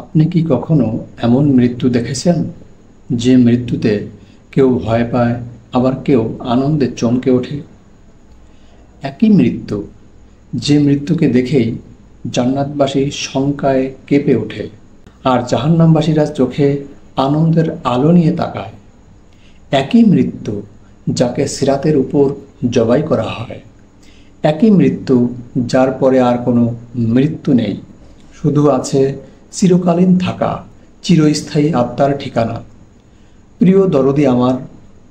আপনি কি কখনো এমন মৃত্যু দেখেছেন যে মৃত্যুতে কেউ ভয় পায়, আবার কেউ আনন্দে চমকে ওঠে? একই মৃত্যু, যে মৃত্যুকে দেখেই জান্নাতবাসী শঙ্কায় কেঁপে ওঠে আর জাহান্নামবাসীরা চোখে আনন্দের আলো নিয়ে তাকায়। একই মৃত্যু, যাকে সিরাতের উপর জবাই করা হয়। একই মৃত্যু, যার পরে আর কোনো মৃত্যু নেই, শুধু আছে চিরকালীন থাকা, চিরস্থায়ী আত্মার ঠিকানা। প্রিয় দরদি আমার,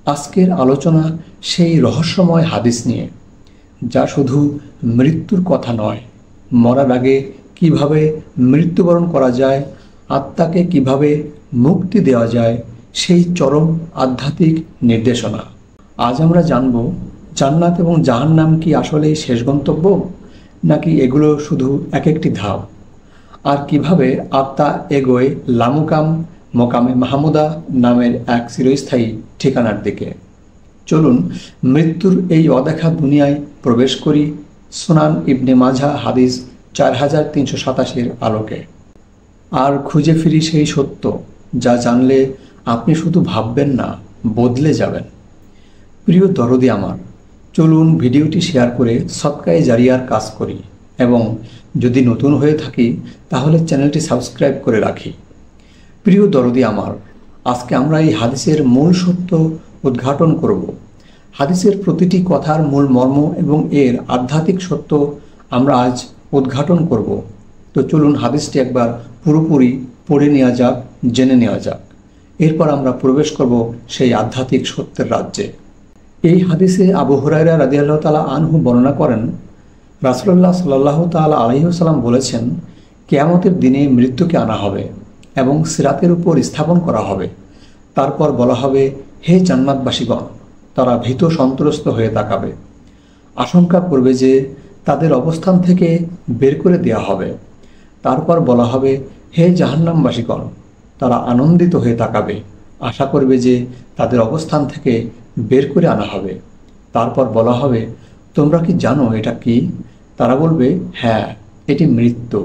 আজকের আলোচনা সেই রহস্যময় হাদিস নিয়ে, যা শুধু মৃত্যুর কথা নয়, মরার আগে কিভাবে মৃত্যুবরণ করা যায়, আত্মাকে কিভাবে মুক্তি দেওয়া যায়, সেই চরম আধ্যাত্মিক নির্দেশনা। আজ আমরা জানব, জান্নাত এবং জাহান্নাম কি আসলেই শেষ গন্তব্য, নাকি এগুলো শুধু এক একটি ধাপ, আর কিভাবে আত্মা এগোয় লামুকাম মোকামে মাহমুদা নামের এক চিরস্থায়ী ঠিকানার দিকে। চলুন মৃত্যুর এই অদেখা দুনিয়ায় প্রবেশ করি সুনান ইবনে মাজাহ হাদিস 4387 আলোকে, আর খুঁজে ফিরি সেই সত্য যা জানলে আপনি শুধু ভাববেন না, বদলে যাবেন। প্রিয় দরদি আমার, চলুন ভিডিওটি শেয়ার করে সদকায়ে জারিয়ার কাজ করি, এবং যদি নতুন হয়ে থাকি তাহলে চ্যানেলটি সাবস্ক্রাইব করে রাখি। প্রিয় দরদি আমার, আজকে আমরা এই হাদিসের মূল সত্য উদ্ঘাটন করব। হাদিসের প্রতিটি কথার মূল মর্ম এবং এর আধ্যাত্মিক সত্য আমরা আজ উদ্ঘাটন করব। তো চলুন হাদিসটি একবার পুরোপুরি পড়ে নেওয়া যাক, জেনে নেওয়া যাক। এরপর আমরা প্রবেশ করব সেই আধ্যাত্মিক সত্যের রাজ্যে। এই হাদিসে আবু হুরায়রা রাদিয়াল্লাহু তাআলা আনহু বর্ণনা করেন, রাসূলুল্লাহ সাল্লাল্লাহু তাআলা আলাইহি ওয়াসাল্লাম বলেছেন, কিয়ামতের দিনে মৃত্যুকে আনা হবে এবং সিরাতের উপর স্থাপন করা হবে। তারপর বলা হবে, হে জান্নাতবাসীগণ। তারা ভীত সন্ত্রস্ত হয়ে তাকাবে, আশঙ্কা করবে যে তাদের অবস্থান থেকে বের করে দেওয়া হবে। তারপর বলা হবে, হে জাহান্নামবাসীগণ। তারা আনন্দিত হয়ে তাকাবে, আশা করবে যে তাদের অবস্থান থেকে বের করে আনা হবে। তারপর বলা হবে, তোমরা কি জানো এটা কি? তারা বলবে, হ্যাঁ, এটি মৃত্যু।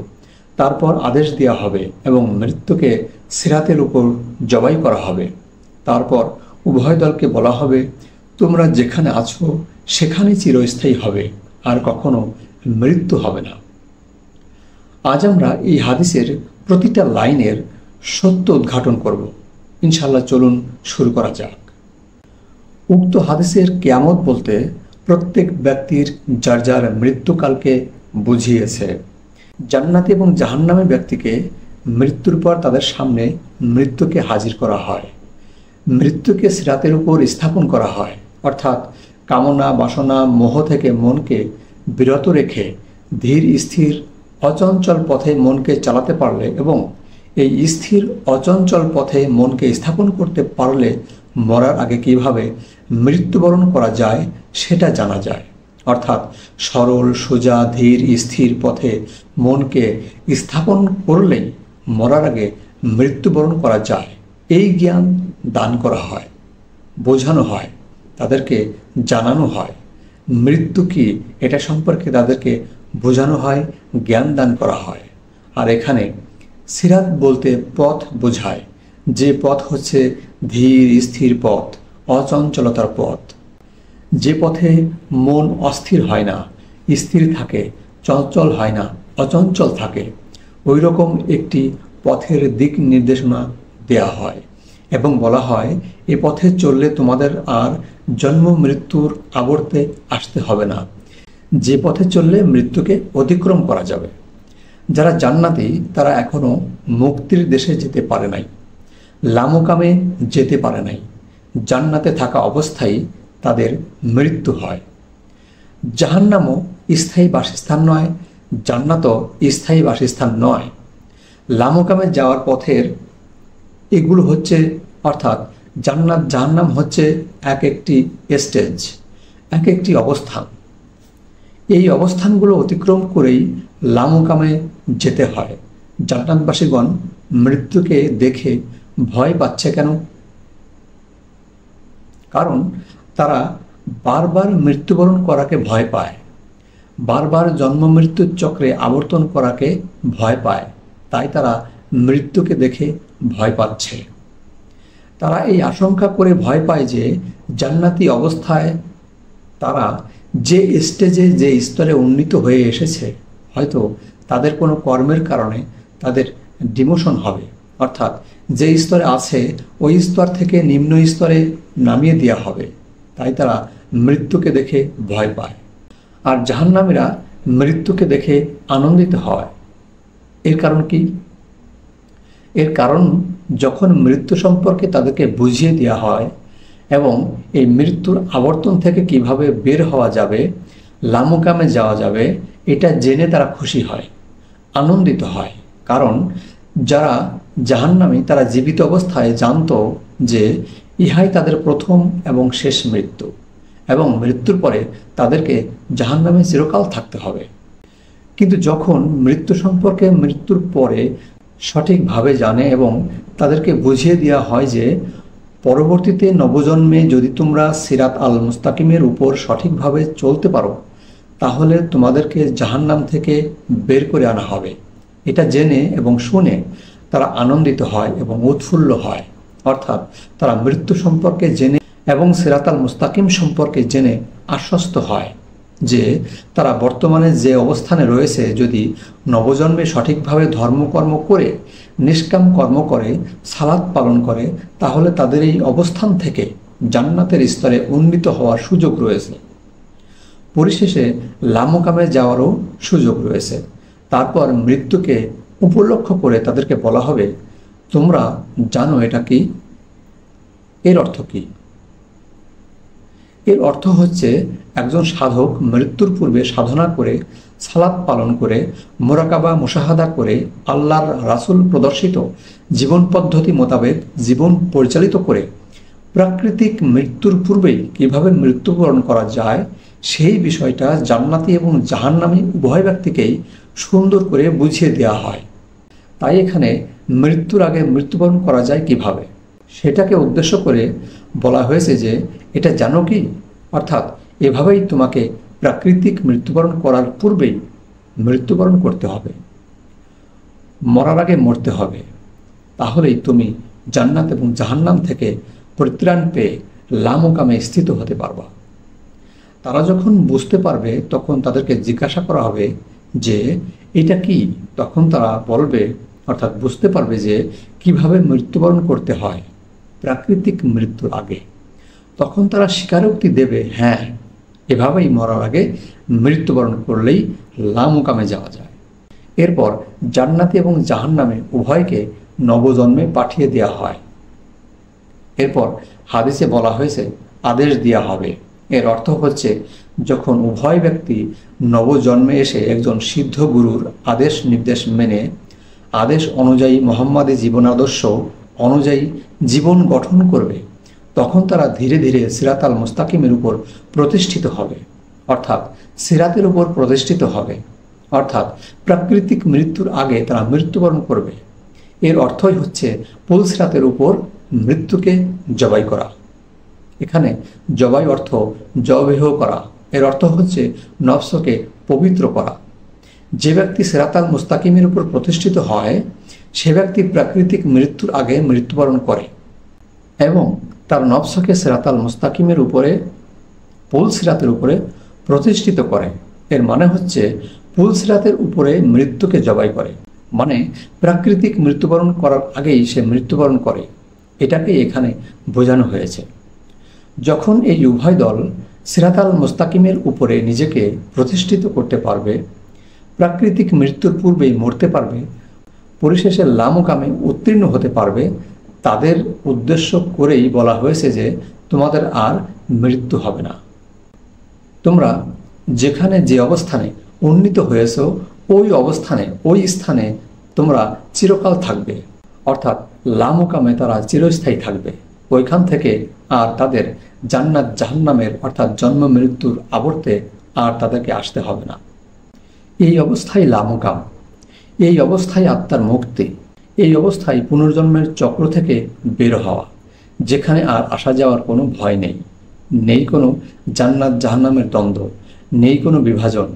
তারপর আদেশ দেওয়া হবে এবং মৃত্যুকে সিরাতের উপর জবাই করা হবে। তারপর উভয় দলকে বলা হবে, তোমরা যেখানে আছো সেখানেই চিরস্থায়ী হবে, আর কখনো মৃত্যু হবে না। আজ আমরা এই হাদিসের প্রতিটা লাইনের সত্য উদ্ঘাটন করব। ইনশাআল্লাহ, চলুন শুরু করা যাক। উক্ত হাদিসের কিয়ামত বলতে প্রত্যেক ব্যক্তির যার যার মৃত্যুকালকে বুঝিয়েছে। জান্নাতি এবং জাহান্নামী ব্যক্তিকে মৃত্যুর পর তাদের সামনে মৃত্যুকে হাজির করা হয়। মৃত্যুকে সিরাতের উপর স্থাপন করা হয়, অর্থাৎ কামনা বাসনা মোহ থেকে মনকে বিরত রেখে ধীর স্থির অচঞ্চল পথে মনকে চালাতে পারলে এবং এই স্থির অচঞ্চল পথে মনকে স্থাপন করতে পারলে মরার আগে কিভাবে মৃত্যুবরণ করা যায় সেটা জানা যায়। অর্থাৎ সরল সোজা ধীর স্থির পথে মনকে স্থাপন করলেই মরার আগে মৃত্যুবরণ করা যায়। এই জ্ঞান দান করা হয়, বোঝানো হয়, তাদেরকে জানানো হয়। মৃত্যু কি এটা সম্পর্কে তাদেরকে বোঝানো হয়, জ্ঞান দান করা হয়। আর এখানে সিরাত বলতে পথ বোঝায়, যে পথ হচ্ছে ধীর স্থির পথ, অচঞ্চলতার পথ, যে পথে মন অস্থির হয় না, স্থির থাকে, চঞ্চল হয় না, অচঞ্চল থাকে। ওই রকম একটি পথের দিক নির্দেশনা দেয়া হয় এবং বলা হয়, এ পথে চললে তোমাদের আর জন্ম মৃত্যুর আবর্তে আসতে হবে না, যে পথে চললে মৃত্যুকে অতিক্রম করা যাবে। যারা জান্নাতি তারা এখনো মুক্তির দেশে যেতে পারে নাই, লামুকামে যেতে পারে নাই। জান্নাতে থাকা অবস্থায় তাদের মৃত্যু হয়। জাহান্নামও স্থায়ী বাসস্থান নয়, জান্নাতও স্থায়ী বাসস্থান নয়। লামুকামে যাওয়ার পথের এগুলো হচ্ছে, অর্থাৎ জান্নাত জাহান্নাম হচ্ছে এক একটি স্টেজ, এক একটি অবস্থান। এই অবস্থানগুলো অতিক্রম করেই লামুকামে যেতে হয়। জান্নাতবাসীগণ মৃত্যুকে দেখে ভয় পাচ্ছে কেন? কারণ তারা বারবার মৃত্যুবরণ করাকে ভয় পায়। বারবার জন্ম মৃত্যুর চক্রে আবর্তন করাকে ভয় পায়, তাই তারা মৃত্যুকে দেখে ভয় পাচ্ছে। তারা এই আশঙ্কা করে ভয় পায় যে জান্নাতি অবস্থায় তারা যে স্টেজে যে স্তরে উন্নীত হয়ে এসেছে, হয়তো তাদের কোনো কর্মের কারণে তাদের ডিমোশন হবে, অর্থাৎ যে স্তরে আছে ওই স্তর থেকে নিম্ন স্তরে নামিয়ে দেওয়া হবে। তাই তারা মৃত্যুকে দেখে ভয় পায়। আর জাহান্নামীরা মৃত্যুকে দেখে আনন্দিত হয়। এর কারণ কি? এর কারণ যখন মৃত্যু সম্পর্কে তাদেরকে বুঝিয়ে দেওয়া হয় এবং এই মৃত্যুর আবর্তন থেকে কিভাবে বের হওয়া যাবে, লামুকামে যাওয়া যাবে, এটা জেনে তারা খুশি হয়, আনন্দিত হয়। কারণ যারা জাহান্নামী তারা জীবিত অবস্থায় জানতো যে ইহাই তাদের প্রথম এবং শেষ মৃত্যু, এবং মৃত্যুর পরে তাদেরকে জাহান্নামে চিরকাল থাকতে হবে। কিন্তু যখন মৃত্যু সম্পর্কে মৃত্যুর পরে সঠিকভাবে জানে এবং তাদেরকে বুঝিয়ে দেওয়া হয় যে পরবর্তীতে নবজন্মে যদি তোমরা সিরাত আল মুস্তাকিমের উপর সঠিকভাবে চলতে পারো, তাহলে তোমাদেরকে জাহান্নাম থেকে বের করে আনা হবে, এটা জেনে এবং শুনে তারা আনন্দিত হয় এবং উৎফুল্ল হয়। অর্থাৎ তারা মৃত্যু সম্পর্কে জেনে এবং সিরাত আল মুস্তাকিম সম্পর্কে জেনে আশ্বস্ত হয় যে তারা বর্তমানে যে অবস্থানে রয়েছে, যদি নবজন্মে সঠিকভাবে ধর্মকর্ম করে, নিষ্কাম কর্ম করে, সালাত পালন করে, তাহলে তাদের এই অবস্থান থেকে জান্নাতের স্তরে উন্নীত হওয়ার সুযোগ রয়েছে। পরিশেষে লামকামে যাওয়ারও সুযোগ রয়েছে। তারপর মৃত্যুকে উপলক্ষ করে তাদেরকে বলা হবে, তোমরা জানো এটা কি? এর অর্থ কি? এর অর্থ হচ্ছে একজন সাধক মৃত্যুর পূর্বে সাধনা করে, সালাত পালন করে, মোরাকাবা মুশাহাদা করে, আল্লাহর রাসূল প্রদর্শিত জীবন পদ্ধতি মোতাবেক জীবন পরিচালিত করে প্রাকৃতিক মৃত্যুর পূর্বেই কিভাবে মৃত্যুবরণ করা যায় সেই বিষয়টা জান্নাতি এবং জাহান্নামী উভয় ব্যক্তিকেই সুন্দর করে বুঝিয়ে দেওয়া হয়। তাই এখানে মৃত্যুর আগে মৃত্যুবরণ করা যায় কিভাবে, সেটাকে উদ্দেশ্য করে বলা হয়েছে যে এটা জানো কি? অর্থাৎ এভাবেই তোমাকে প্রাকৃতিক মৃত্যুবরণ করার পূর্বেই মৃত্যুবরণ করতে হবে, মরার আগে মরতে হবে। তাহলেই তুমি জান্নাত এবং জাহান্নাম থেকে পরিত্রাণ পেয়ে লামকামে স্থিত হতে পারবা। তারা যখন বুঝতে পারবে তখন তাদেরকে জিজ্ঞাসা করা হবে যে এটা কি? তখন তারা বলবে, অর্থাৎ বুঝতে পারবে যে কিভাবে মৃত্যুবরণ করতে হয় প্রাকৃতিক মৃত্যুর আগে। তখন তারা স্বীকারোক্তি দেবে, হ্যাঁ, এভাবেই মরার আগে মৃত্যুবরণ করলেই লামকামে যাওয়া যায়। এরপর জান্নাতি এবং জাহান্নামে উভয়কে নবজন্মে পাঠিয়ে দেওয়া হয়। এরপর হাদিসে বলা হয়েছে আদেশ দেওয়া হবে। এর অর্থ হচ্ছে যখন উভয় ব্যক্তি নবজন্মে এসে একজন সিদ্ধ গুরুর আদেশ নির্দেশ মেনে আদেশ অনুযায়ী মোহাম্মদী জীবন আদর্শ অনুযায়ী জীবন গঠন করবে, তখন তারা ধীরে ধীরে সিরাত আল মুস্তাকিমের উপর প্রতিষ্ঠিত হবে, অর্থাৎ সিরাতের উপর প্রতিষ্ঠিত হবে। অর্থাৎ প্রাকৃতিক মৃত্যুর আগে তারা মৃত্যুবরণ করবে। এর অর্থই হচ্ছে পুল সিরাতের উপর মৃত্যুকে জবাই করা। এখানে জবাই অর্থ জবেহ করা। এর অর্থ হচ্ছে নফসকে পবিত্র করা। যে ব্যক্তি সিরাত আল মুস্তাকিমের উপর প্রতিষ্ঠিত হয় সে ব্যক্তি প্রাকৃতিক মৃত্যুর আগে মৃত্যুবরণ করে এবং তার নফসকে সিরাত আল মুস্তাকিমের উপরে, পুল সিরাতের উপরে প্রতিষ্ঠিত করে। এর মানে হচ্ছে পুল সিরাতের উপরে মৃত্যুকে জবাই করে, মানে প্রাকৃতিক মৃত্যুবরণ করার আগেই সে মৃত্যুবরণ করে। এটাকেই এখানে বোঝানো হয়েছে। যখন এই উভয় দল সিরাত আল মুস্তাকিমের উপরে নিজেকে প্রতিষ্ঠিত করতে পারবে, প্রাকৃতিক মৃত্যুর পূর্বেই মরতে পারবে, পরিশেষে লামকামে উত্তীর্ণ হতে পারবে, তাদের উদ্দেশ্য করেই বলা হয়েছে যে তোমাদের আর মৃত্যু হবে না। তোমরা যেখানে যে অবস্থানে উন্নীত হয়েছ ওই অবস্থানে, ওই স্থানে তোমরা চিরকাল থাকবে। অর্থাৎ লামকামে তারা চিরস্থায়ী থাকবে। ওইখান থেকে আর তাদের জান্নাত জাহান্নামের অর্থাৎ জন্ম মৃত্যুর আবর্তে আর তাদেরকে আসতে হবে না। এই অবস্থায় লামকাম, এই অবস্থায় আত্মার মুক্তি, এই অবস্থায় পুনর্জন্মের চক্র থেকে বের হওয়া, যেখানে আর আসা যাওয়ার কোনো ভয় নেই, নেই কোনো জান্নাত জাহান্নামের দ্বন্দ্ব, নেই কোনো বিভাজন,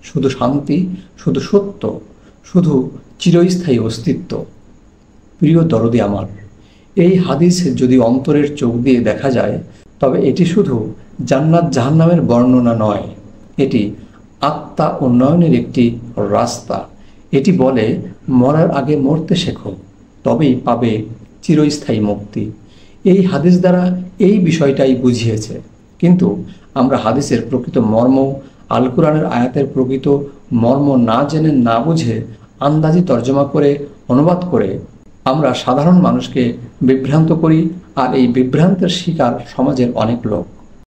শুধু শান্তি, শুধু সত্য, শুধু চিরস্থায়ী অস্তিত্ব। প্রিয় দরদি আমার, এই হাদিস যদি অন্তরের চোখ দিয়ে দেখা যায়, তবে এটি শুধু জান্নাত জাহান্নামের বর্ণনা নয়, এটি আত্মা উন্নয়নের একটি রাস্তা। এটি বলে, মরার আগে মরতে শেখো, তবেই পাবে চিরস্থায়ী মুক্তি। এই হাদিস দ্বারা এই বিষয়টাই বুঝিয়েছে। কিন্তু আমরা হাদিসের প্রকৃত মর্ম, আল কোরআনের আয়াতের প্রকৃত মর্ম না জেনে, না বুঝে, আন্দাজি তর্জমা করে, অনুবাদ করে আমরা সাধারণ মানুষকে বিভ্রান্ত করি। আর এই বিভ্রান্তের শিকার সমাজের অনেক লোক।